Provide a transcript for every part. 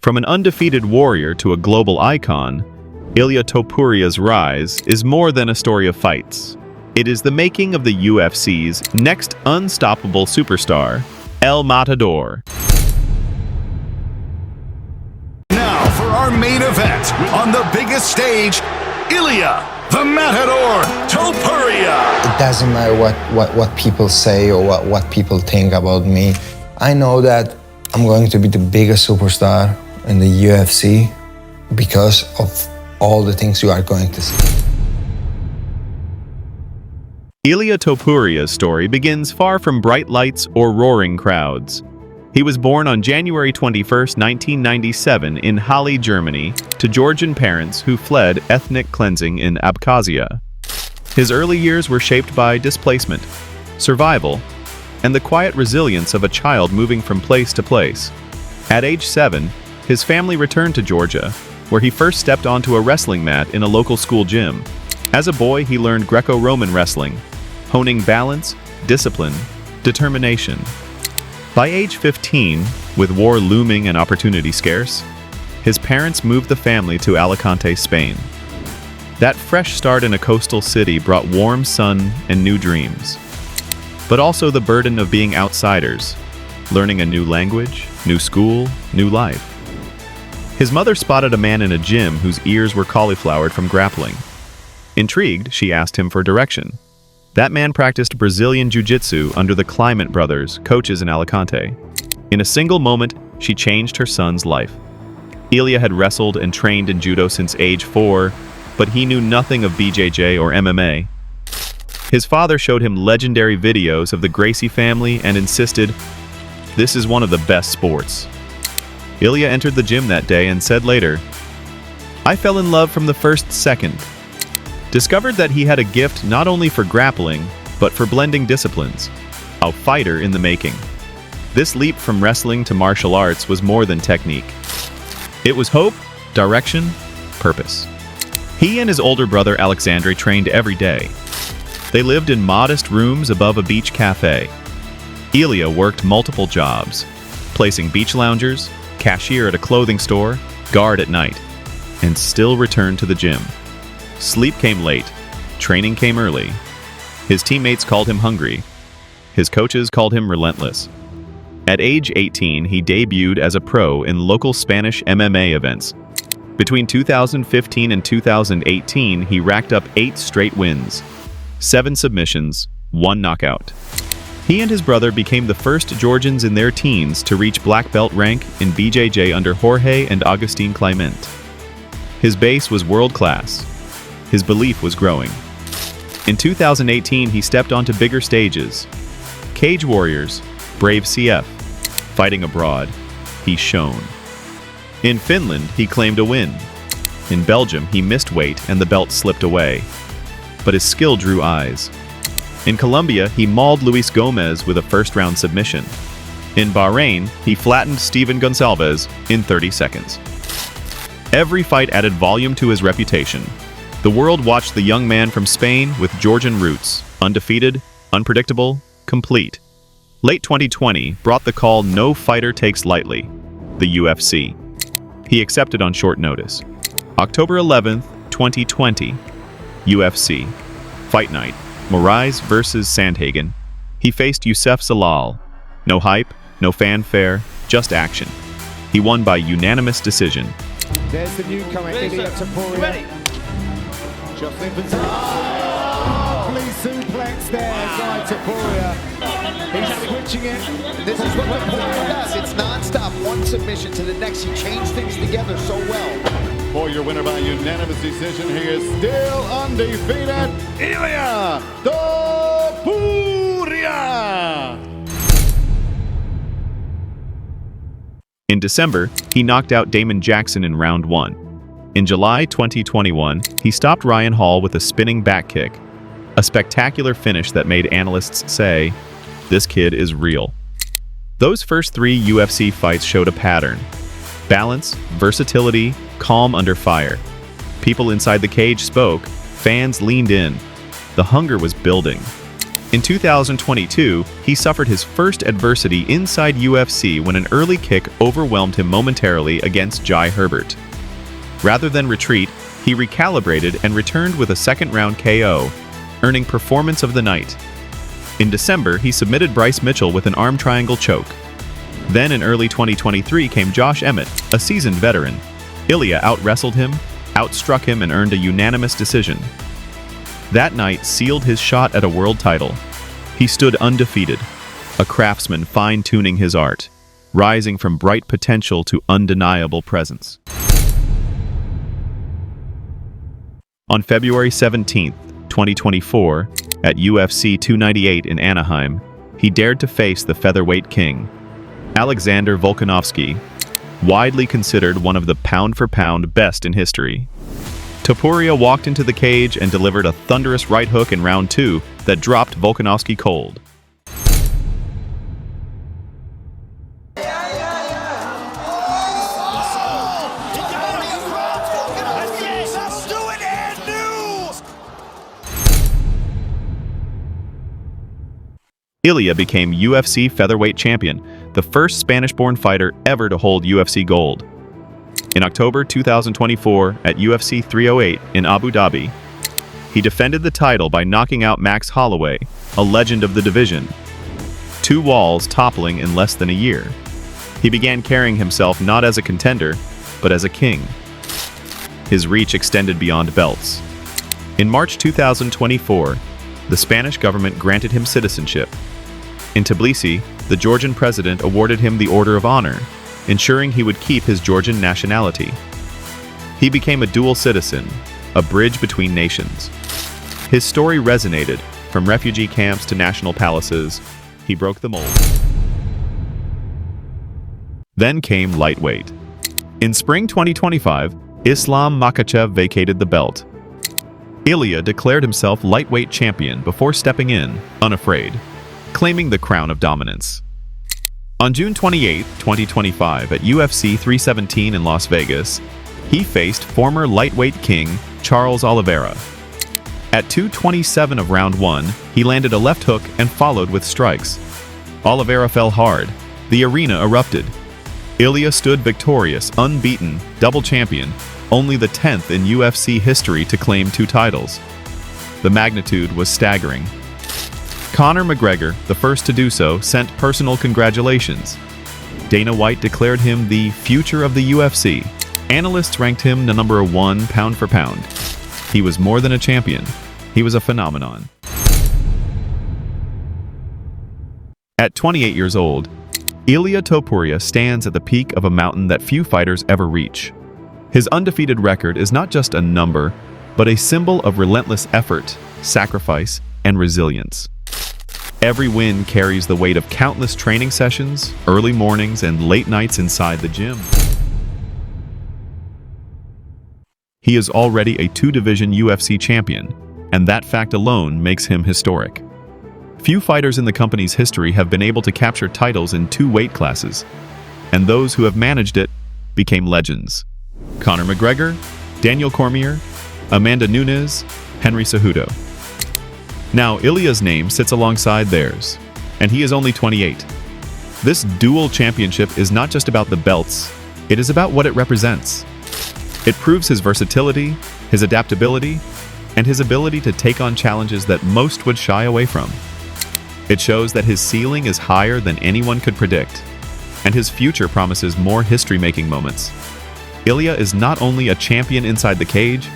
From an undefeated warrior to a global icon, Ilia Topuria's rise is more than a story of fights. It is the making of the UFC's next unstoppable superstar, El Matador. Now for our main event on the biggest stage, Ilia, the Matador Topuria. It doesn't matter what people say or what people think about me. I know that I'm going to be the biggest superstar in the UFC because of all the things you are going to see. Ilia Topuria's story begins far from bright lights or roaring crowds. He was born on January 21, 1997 in Halle, Germany, to Georgian parents who fled ethnic cleansing in Abkhazia. His early years were shaped by displacement, survival, and the quiet resilience of a child moving from place to place. At age 7, his family returned to Georgia, where he first stepped onto a wrestling mat in a local school gym. As a boy, he learned Greco-Roman wrestling, honing balance, discipline, determination. By age 15, with war looming and opportunity scarce, his parents moved the family to Alicante, Spain. That fresh start in a coastal city brought warm sun and new dreams, but also the burden of being outsiders, learning a new language, new school, new life. His mother spotted a man in a gym whose ears were cauliflowered from grappling. Intrigued, she asked him for direction. That man practiced Brazilian Jiu-Jitsu under the Climate brothers, coaches in Alicante. In a single moment, she changed her son's life. Ilia had wrestled and trained in judo since age 4, but he knew nothing of BJJ or MMA. His father showed him legendary videos of the Gracie family and insisted, "This is one of the best sports." Ilia entered the gym that day and said later, "I fell in love from the first second." Discovered that he had a gift not only for grappling, but for blending disciplines. A fighter in the making. This leap from wrestling to martial arts was more than technique. It was hope, direction, purpose. He and his older brother Alexandre trained every day. They lived in modest rooms above a beach cafe. Ilia worked multiple jobs, placing beach loungers, cashier at a clothing store, guard at night, and still returned to the gym. Sleep came late, training came early. His teammates called him hungry. His coaches called him relentless. At age 18, he debuted as a pro in local Spanish MMA events. Between 2015 and 2018, he racked up 8 straight wins, 7 submissions, 1 knockout. He and his brother became the first Georgians in their teens to reach black belt rank in BJJ under Jorge and Agustin Clement. His base was world-class. His belief was growing. In 2018, he stepped onto bigger stages. Cage Warriors, Brave CF. Fighting abroad, he shone. In Finland, he claimed a win. In Belgium, he missed weight and the belt slipped away. But his skill drew eyes. In Colombia, he mauled Luis Gomez with a first-round submission. In Bahrain, he flattened Steven Gonçalves in 30 seconds. Every fight added volume to his reputation. The world watched the young man from Spain with Georgian roots, undefeated, unpredictable, complete. Late 2020 brought the call no fighter takes lightly, the UFC. He accepted on short notice. October 11th, 2020, UFC. Fight night. Moraes versus Sandhagen. He faced Youssef Zalal. No hype, no fanfare, just action. He won by unanimous decision. There's the newcomer, Ilia Topuria. Just in position. Please suplex there, Guy Topuria. He's switching it. This is what Topuria does. It's non-stop, one submission to the next. He changed things together so well. For your winner by unanimous decision, he is still undefeated, Ilia Topuria! In December, he knocked out Damon Jackson in round 1. In July 2021, he stopped Ryan Hall with a spinning back kick, a spectacular finish that made analysts say, "This kid is real." Those first 3 UFC fights showed a pattern. Balance, versatility, calm under fire. People inside the cage spoke, fans leaned in. The hunger was building. In 2022, he suffered his first adversity inside UFC when an early kick overwhelmed him momentarily against Jai Herbert. Rather than retreat, he recalibrated and returned with a second-round KO, earning Performance of the Night. In December, he submitted Bryce Mitchell with an arm triangle choke. Then in early 2023 came Josh Emmett, a seasoned veteran. Ilia out-wrestled him, outstruck him, and earned a unanimous decision. That night sealed his shot at a world title. He stood undefeated, a craftsman fine-tuning his art, rising from bright potential to undeniable presence. On February 17, 2024, at UFC 298 in Anaheim, he dared to face the featherweight king, Alexander Volkanovski, widely considered one of the pound-for-pound best in history. Topuria walked into the cage and delivered a thunderous right hook in round 2 that dropped Volkanovski cold. Ilia became UFC featherweight champion, the first Spanish-born fighter ever to hold UFC gold. In October 2024, at UFC 308 in Abu Dhabi, he defended the title by knocking out Max Holloway, a legend of the division. 2 walls toppling in less than a year. He began carrying himself not as a contender, but as a king. His reach extended beyond belts. In March 2024, the Spanish government granted him citizenship. In Tbilisi, the Georgian president awarded him the Order of Honor, ensuring he would keep his Georgian nationality. He became a dual citizen, a bridge between nations. His story resonated, from refugee camps to national palaces. He broke the mold. Then came lightweight. In spring 2025, Islam Makhachev vacated the belt. Ilia declared himself lightweight champion before stepping in, unafraid, claiming the crown of dominance. On June 28, 2025, at UFC 317 in Las Vegas, he faced former lightweight king Charles Oliveira. At 2:27 of round 1, he landed a left hook and followed with strikes. Oliveira fell hard. The arena erupted. Ilia stood victorious, unbeaten, double champion, only the 10th in UFC history to claim 2 titles. The magnitude was staggering. Conor McGregor, the first to do so, sent personal congratulations. Dana White declared him the future of the UFC. Analysts ranked him the number 1 pound for pound. He was more than a champion. He was a phenomenon. At 28 years old, Ilia Topuria stands at the peak of a mountain that few fighters ever reach. His undefeated record is not just a number, but a symbol of relentless effort, sacrifice, and resilience. Every win carries the weight of countless training sessions, early mornings, and late nights inside the gym. He is already a 2-division UFC champion, and that fact alone makes him historic. Few fighters in the company's history have been able to capture titles in 2 weight classes, and those who have managed it became legends. Conor McGregor, Daniel Cormier, Amanda Nunes, Henry Cejudo. Now, Ilia's name sits alongside theirs, and he is only 28. This dual championship is not just about the belts, it is about what it represents. It proves his versatility, his adaptability, and his ability to take on challenges that most would shy away from. It shows that his ceiling is higher than anyone could predict, and his future promises more history-making moments. Ilia is not only a champion inside the cage,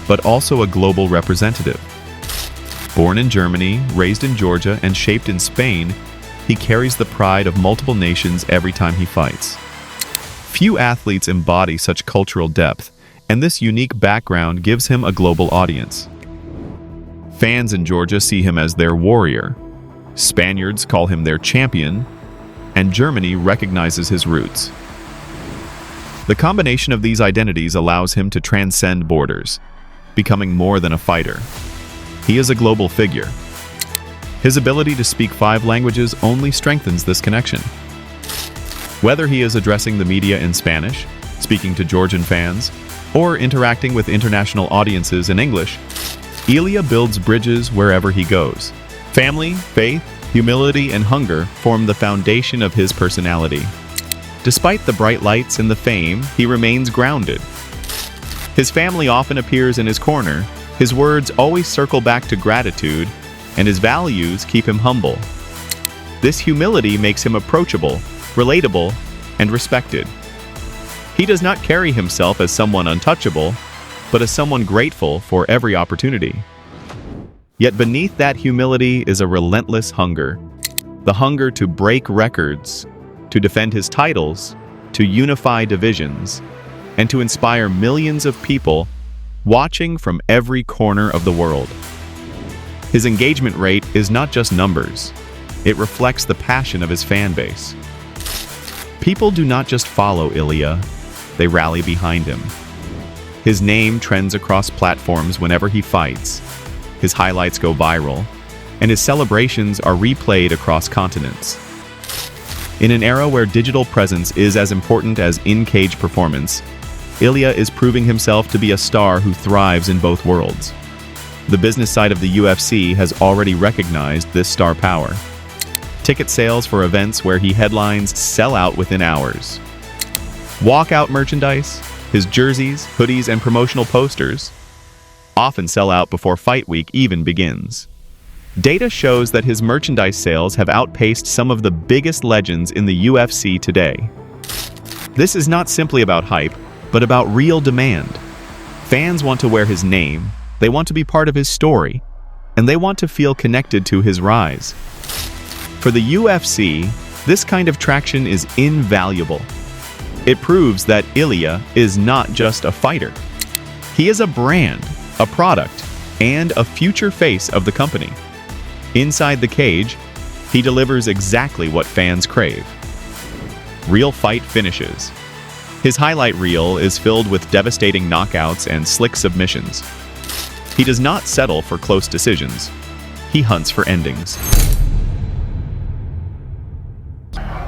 but also a global representative. Born in Germany, raised in Georgia, and shaped in Spain, he carries the pride of multiple nations every time he fights. Few athletes embody such cultural depth, and this unique background gives him a global audience. Fans in Georgia see him as their warrior. Spaniards call him their champion, and Germany recognizes his roots. The combination of these identities allows him to transcend borders, becoming more than a fighter. He is a global figure. His ability to speak 5 languages only strengthens this connection. Whether he is addressing the media in Spanish, speaking to Georgian fans, or interacting with international audiences in English, Ilia builds bridges wherever he goes. Family, faith, humility, and hunger form the foundation of his personality. Despite the bright lights and the fame, he remains grounded. His family often appears in his corner, his words always circle back to gratitude, and his values keep him humble. This humility makes him approachable, relatable, and respected. He does not carry himself as someone untouchable, but as someone grateful for every opportunity. Yet beneath that humility is a relentless hunger. The hunger to break records, to defend his titles, to unify divisions, and to inspire millions of people watching from every corner of the world. His engagement rate is not just numbers. It reflects the passion of his fan base. People do not just follow Ilia, they rally behind him. His name trends across platforms whenever he fights. His highlights go viral, and his celebrations are replayed across continents. In an era where digital presence is as important as in-cage performance, Ilia is proving himself to be a star who thrives in both worlds. The business side of the UFC has already recognized this star power. Ticket sales for events where he headlines sell out within hours. Walkout merchandise, his jerseys, hoodies, and promotional posters often sell out before fight week even begins. Data shows that his merchandise sales have outpaced some of the biggest legends in the UFC today. This is not simply about hype, but about real demand. Fans want to wear his name, they want to be part of his story, and they want to feel connected to his rise. For the UFC, this kind of traction is invaluable. It proves that Ilia is not just a fighter. He is a brand, a product, and a future face of the company. Inside the cage, he delivers exactly what fans crave. Real fight finishes. His highlight reel is filled with devastating knockouts and slick submissions. He does not settle for close decisions. He hunts for endings.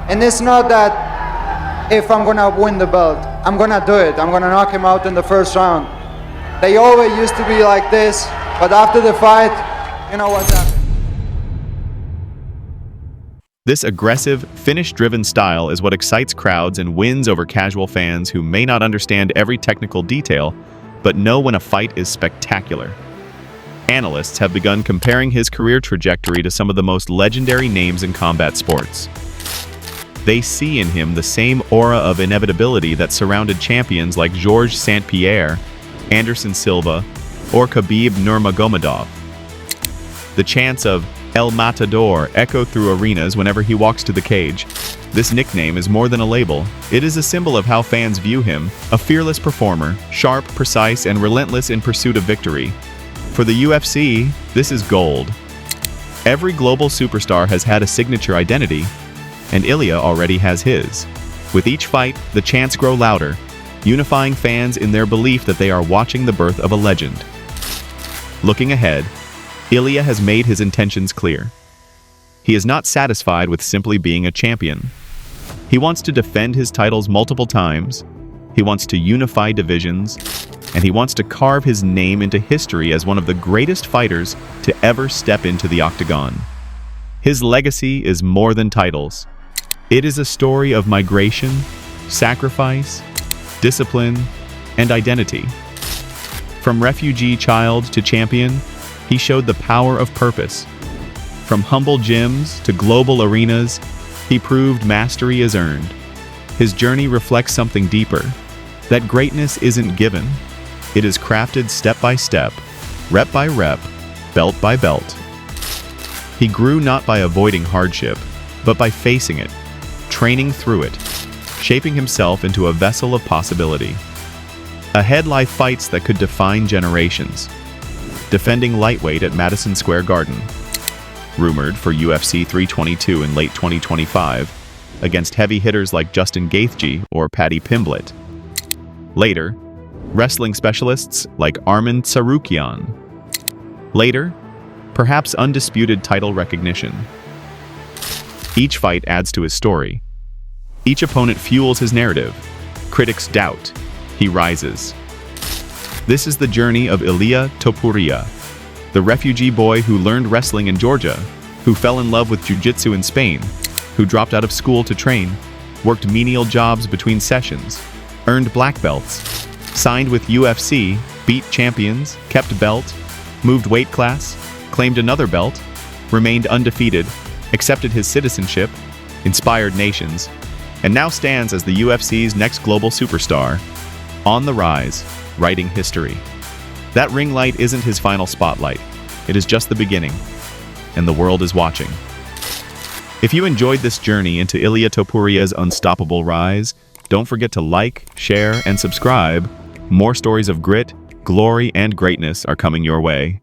And it's not that if I'm gonna win the belt, I'm gonna do it. I'm gonna knock him out in the first round. They always used to be like this, but after the fight, you know what's happened. This aggressive, finish-driven style is what excites crowds and wins over casual fans who may not understand every technical detail, but know when a fight is spectacular. Analysts have begun comparing his career trajectory to some of the most legendary names in combat sports. They see in him the same aura of inevitability that surrounded champions like Georges St-Pierre, Anderson Silva, or Khabib Nurmagomedov. The chants of El Matador echo through arenas whenever he walks to the cage. This nickname is more than a label. It is a symbol of how fans view him, a fearless performer, sharp, precise, and relentless in pursuit of victory. For the UFC, this is gold. Every global superstar has had a signature identity, and Ilia already has his. With each fight, the chants grow louder, unifying fans in their belief that they are watching the birth of a legend. Looking ahead, Ilia has made his intentions clear. He is not satisfied with simply being a champion. He wants to defend his titles multiple times, he wants to unify divisions, and he wants to carve his name into history as one of the greatest fighters to ever step into the Octagon. His legacy is more than titles. It is a story of migration, sacrifice, discipline, and identity. From refugee child to champion, he showed the power of purpose. From humble gyms to global arenas, he proved mastery is earned. His journey reflects something deeper, that greatness isn't given. It is crafted step by step, rep by rep, belt by belt. He grew not by avoiding hardship, but by facing it, training through it, shaping himself into a vessel of possibility. Ahead lie fights that could define generations. Defending lightweight at Madison Square Garden, rumored for UFC 322 in late 2025, against heavy hitters like Justin Gaethje or Paddy Pimblett. Later, wrestling specialists like Arman Tsarukyan. Later, perhaps undisputed title recognition. Each fight adds to his story. Each opponent fuels his narrative. Critics doubt. He rises. This is the journey of Ilia Topuria, The refugee boy who learned wrestling in Georgia, who fell in love with jiu-jitsu in Spain, who dropped out of school to train, worked menial jobs between sessions, earned black belts, signed with UFC, beat champions, kept belt, moved weight class, claimed another belt, remained undefeated, accepted his citizenship, inspired nations, and now stands as the UFC's next global superstar, on the rise, writing history. That ring light isn't his final spotlight. It is just the beginning, and the world is watching. If you enjoyed this journey into Ilia Topuria's unstoppable rise, don't forget to like, share, and subscribe. More stories of grit, glory, and greatness are coming your way.